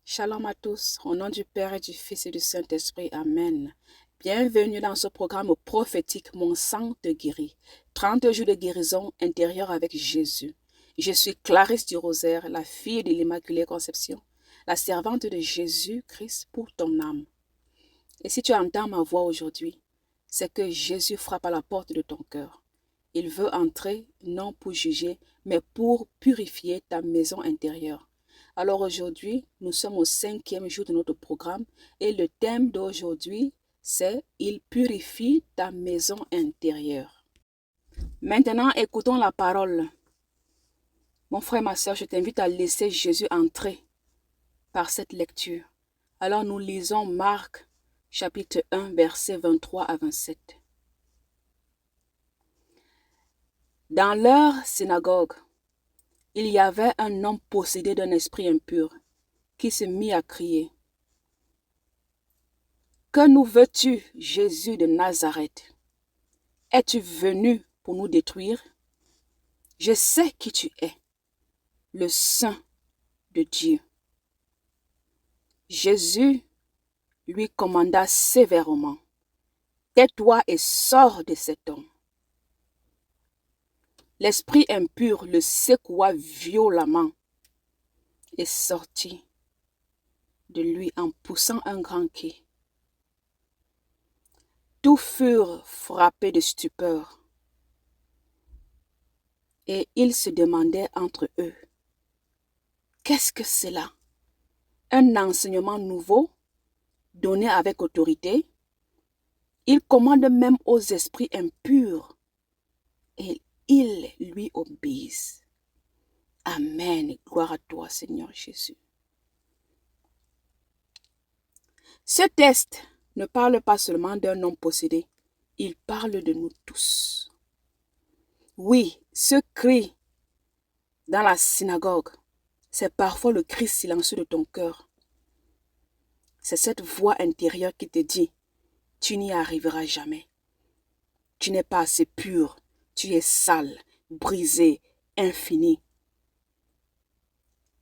Shalom à tous, au nom du Père et du Fils et du Saint-Esprit, Amen. Bienvenue dans ce programme prophétique Mon sang te guérit. 30 jours de guérison intérieure avec Jésus. Je suis Clarisse du Rosaire, la fille de l'Immaculée Conception, la servante de Jésus-Christ pour ton âme. Et si tu entends ma voix aujourd'hui, c'est que Jésus frappe à la porte de ton cœur. Il veut entrer, non pour juger, mais pour purifier ta maison intérieure. Alors aujourd'hui, nous sommes au 5e jour de notre programme et le thème d'aujourd'hui, c'est « Il purifie ta maison intérieure ». Maintenant, écoutons la parole. Mon frère, ma soeur, je t'invite à laisser Jésus entrer par cette lecture. Alors nous lisons Marc, chapitre 1, versets 23 à 27. Dans leur synagogue, il y avait un homme possédé d'un esprit impur qui se mit à crier. « Que nous veux-tu, Jésus de Nazareth? Es-tu venu pour nous détruire? Je sais qui tu es, le Saint de Dieu. » Jésus lui commanda sévèrement. « Tais-toi et sors de cet homme. » L'esprit impur le secoua violemment et sortit de lui en poussant un grand cri. Tous furent frappés de stupeur et ils se demandaient entre eux, « Qu'est-ce que c'est là? Un enseignement nouveau, donné avec autorité? Il commande même aux esprits impurs et ils lui obéissent. » Amen. Gloire à toi, Seigneur Jésus. Ce texte ne parle pas seulement d'un homme possédé, il parle de nous tous. Oui, ce cri dans la synagogue, c'est parfois le cri silencieux de ton cœur. C'est cette voix intérieure qui te dit, tu n'y arriveras jamais. Tu n'es pas assez pur, tu es sale, brisé, infini.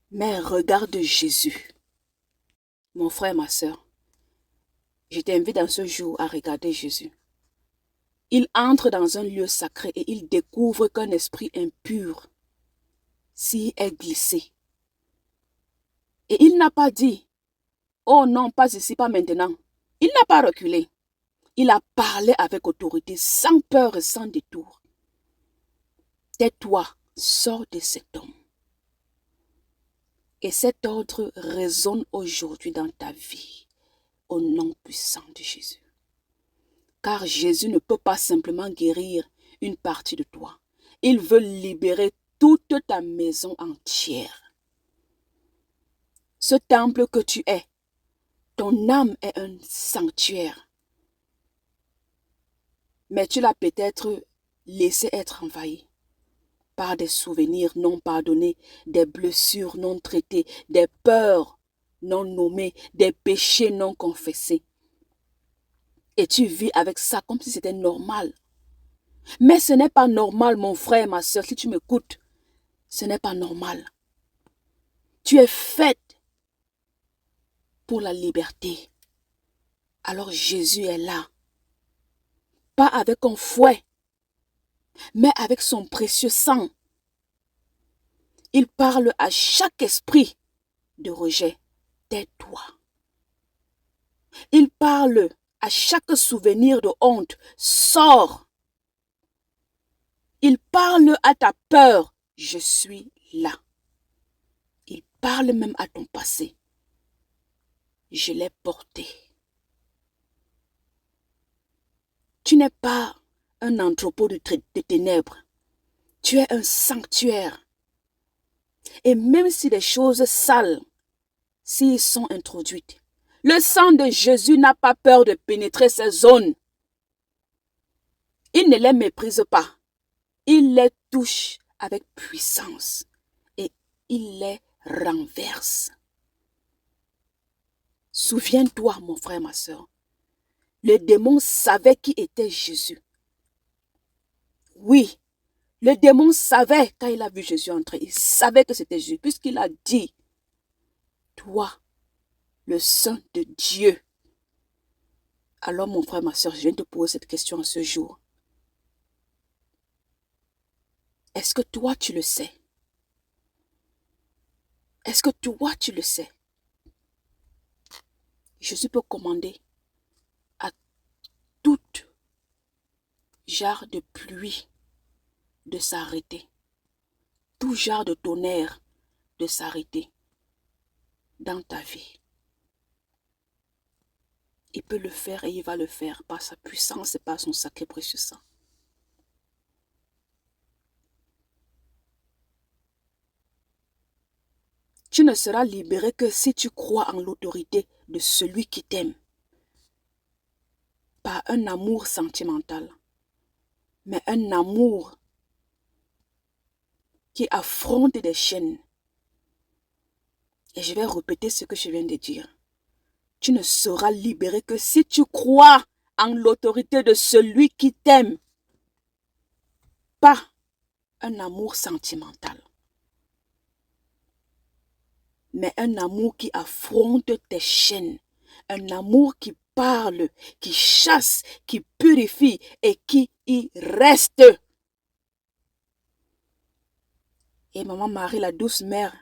Mais regarde Jésus. Mon frère, ma soeur, je t'invite dans ce jour à regarder Jésus. Il entre dans un lieu sacré et il découvre qu'un esprit impur s'y est glissé. Et il n'a pas dit, « Oh non, pas ici, pas maintenant. » Il n'a pas reculé. Il a parlé avec autorité, sans peur et sans détour. « Tais-toi, sors de cet homme. » Et cet ordre résonne aujourd'hui dans ta vie, au nom puissant de Jésus. Car Jésus ne peut pas simplement guérir une partie de toi. Il veut libérer toute ta maison entière. Ce temple que tu es, ton âme est un sanctuaire. Mais tu l'as peut-être laissé être envahi par des souvenirs non pardonnés, des blessures non traitées, des peurs non nommées, des péchés non confessés. Et tu vis avec ça comme si c'était normal. Mais ce n'est pas normal, mon frère, ma soeur, si tu m'écoutes. Ce n'est pas normal. Tu es faite pour la liberté. Alors Jésus est là. Pas avec un fouet, mais avec son précieux sang. Il parle à chaque esprit de rejet. Tais-toi. Il parle à chaque souvenir de honte. Sors. Il parle à ta peur. Je suis là. Il parle même à ton passé. Je l'ai porté. Tu n'es pas un entrepôt de ténèbres. Tu es un sanctuaire. Et même si les choses sales s'y sont introduites, le sang de Jésus n'a pas peur de pénétrer ces zones. Il ne les méprise pas. Il les touche avec puissance et il les renverse. Souviens-toi, mon frère, ma soeur, le démon savait qui était Jésus. Oui, le démon savait quand il a vu Jésus entrer. Il savait que c'était Jésus puisqu'il a dit, toi, le sein de Dieu. Alors mon frère, ma soeur, je viens te poser cette question ce jour. Est-ce que toi tu le sais? Est-ce que toi tu le sais? Jésus peut commander à tout genre de pluie de s'arrêter. Tout genre de tonnerre de s'arrêter dans ta vie. Il peut le faire et il va le faire par sa puissance et par son sacré précieux sang. Tu ne seras libéré que si tu crois en l'autorité de celui qui t'aime. Pas un amour sentimental, mais un amour qui affronte des chaînes. Et je vais répéter ce que je viens de dire. Tu ne seras libéré que si tu crois en l'autorité de celui qui t'aime. Pas un amour sentimental, mais un amour qui affronte tes chaînes. Un amour qui parle, qui chasse, qui purifie et qui y reste. Et maman Marie, la douce mère,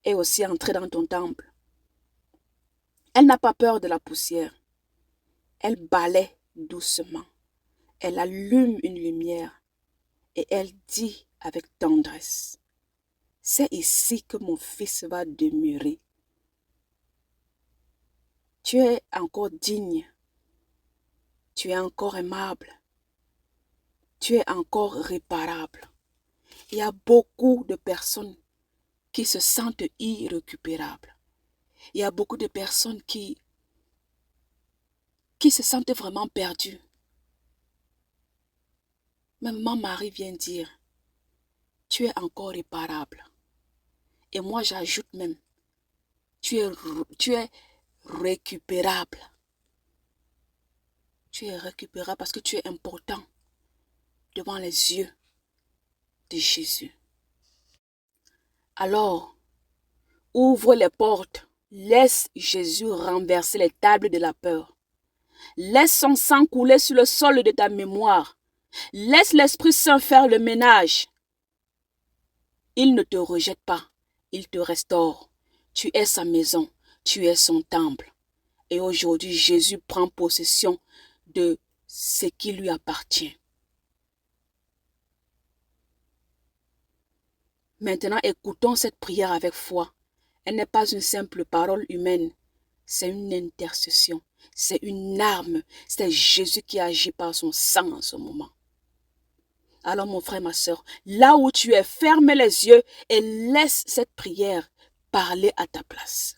est aussi entrée dans ton temple. Elle n'a pas peur de la poussière. Elle balaie doucement. Elle allume une lumière et elle dit avec tendresse, c'est ici que mon fils va demeurer. Tu es encore digne. Tu es encore aimable. Tu es encore réparable. Il y a beaucoup de personnes qui se sentent irrécupérables. Il y a beaucoup de personnes qui se sentent vraiment perdues. Mais maman Marie vient dire, tu es encore réparable. Et moi j'ajoute même, tu es récupérable. Tu es récupérable parce que tu es important devant les yeux de Jésus. Alors, ouvre les portes. Laisse Jésus renverser les tables de la peur. Laisse son sang couler sur le sol de ta mémoire. Laisse l'Esprit Saint faire le ménage. Il ne te rejette pas. Il te restaure. Tu es sa maison. Tu es son temple. Et aujourd'hui, Jésus prend possession de ce qui lui appartient. Maintenant, écoutons cette prière avec foi. Elle n'est pas une simple parole humaine. C'est une intercession. C'est une arme. C'est Jésus qui agit par son sang en ce moment. Alors mon frère, ma soeur, là où tu es, ferme les yeux et laisse cette prière parler à ta place.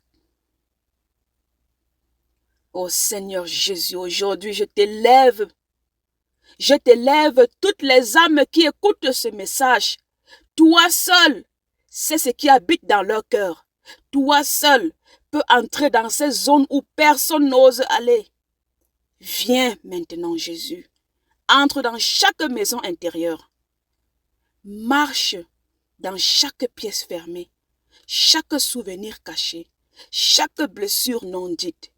Oh Seigneur Jésus, aujourd'hui je t'élève. Je t'élève toutes les âmes qui écoutent ce message. Toi seul, c'est ce qui habite dans leur cœur. Toi seul peux entrer dans ces zones où personne n'ose aller. Viens maintenant Jésus. Entre dans chaque maison intérieure. Marche dans chaque pièce fermée, chaque souvenir caché, chaque blessure non dite.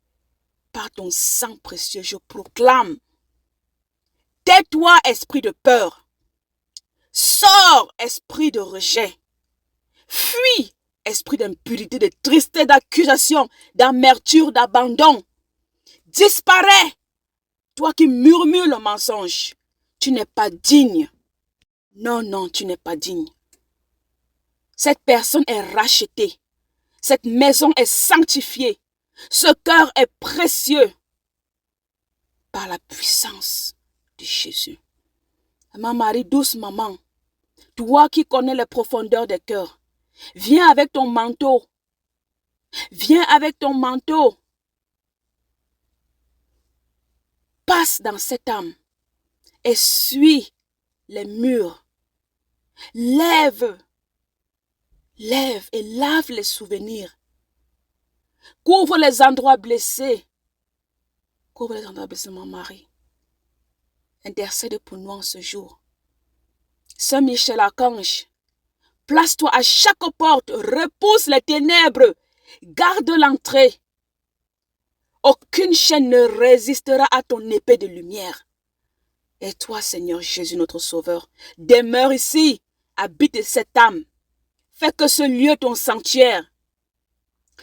Par ton sang précieux, je proclame. Tais-toi, esprit de peur. Sors, esprit de rejet. Fuis, esprit d'impurité, de tristesse, d'accusation, d'amertume, d'abandon. Disparais, toi qui murmures le mensonge. Tu n'es pas digne. Non, non, tu n'es pas digne. Cette personne est rachetée. Cette maison est sanctifiée. Ce cœur est précieux par la puissance de Jésus. Maman Marie, douce maman, toi qui connais les profondeurs des cœurs, viens avec ton manteau. Viens avec ton manteau. Passe dans cette âme. Essuie les murs. Lève et lave les souvenirs. Couvre les endroits blessés. Couvre les endroits blessés, mon mari. Intercède pour nous en ce jour. Saint Michel Archange, place-toi à chaque porte, repousse les ténèbres, garde l'entrée Aucune chaîne ne résistera à ton épée de lumière. Et toi, Seigneur Jésus, notre Sauveur, demeure ici, habite cette âme. Fais que ce lieu ton sanctuaire.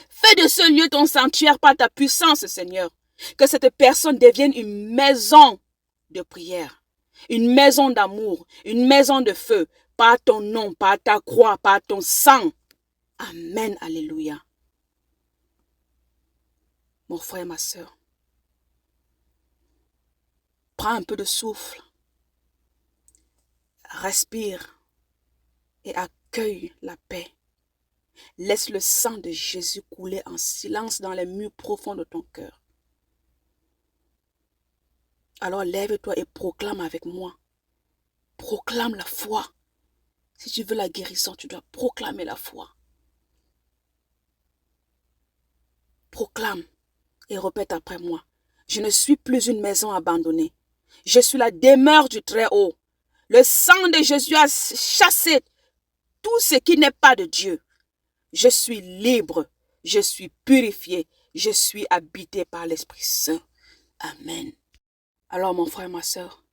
Fais de ce lieu ton sanctuaire par ta puissance, Seigneur. Que cette personne devienne une maison de prière, une maison d'amour, une maison de feu, par ton nom, par ta croix, par ton sang. Amen, alléluia. Mon frère, ma soeur, prends un peu de souffle, respire et accueille la paix. Laisse le sang de Jésus couler en silence dans les murs profonds de ton cœur. Alors lève-toi et proclame avec moi. Proclame la foi. Si tu veux la guérison, tu dois proclamer la foi. Proclame et répète après moi. Je ne suis plus une maison abandonnée. Je suis la demeure du Très-Haut. Le sang de Jésus a chassé tout ce qui n'est pas de Dieu. Je suis libre. Je suis purifié. Je suis habité par l'Esprit Saint. Amen. Alors mon frère, ma soeur,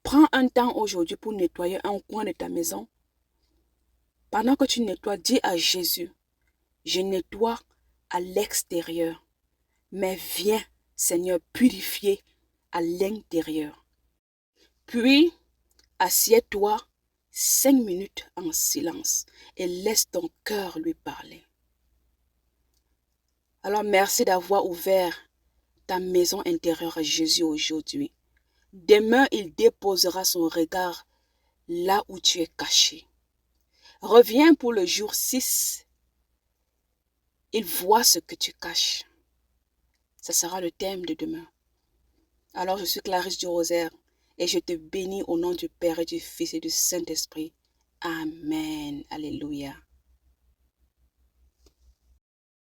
prends un temps aujourd'hui pour nettoyer un coin de ta maison. Pendant que tu nettoies, dis à Jésus, je nettoie à l'extérieur, mais viens, Seigneur, purifier à l'intérieur. Puis, assieds-toi 5 minutes en silence et laisse ton cœur lui parler. Alors, merci d'avoir ouvert ta maison intérieure à Jésus aujourd'hui. Demain, il déposera son regard là où tu es caché. Reviens pour le jour 6. Il voit ce que tu caches. Ce sera le thème de demain. Alors, je suis Clarisse du Rosaire et je te bénis au nom du Père et du Fils et du Saint-Esprit. Amen. Alléluia.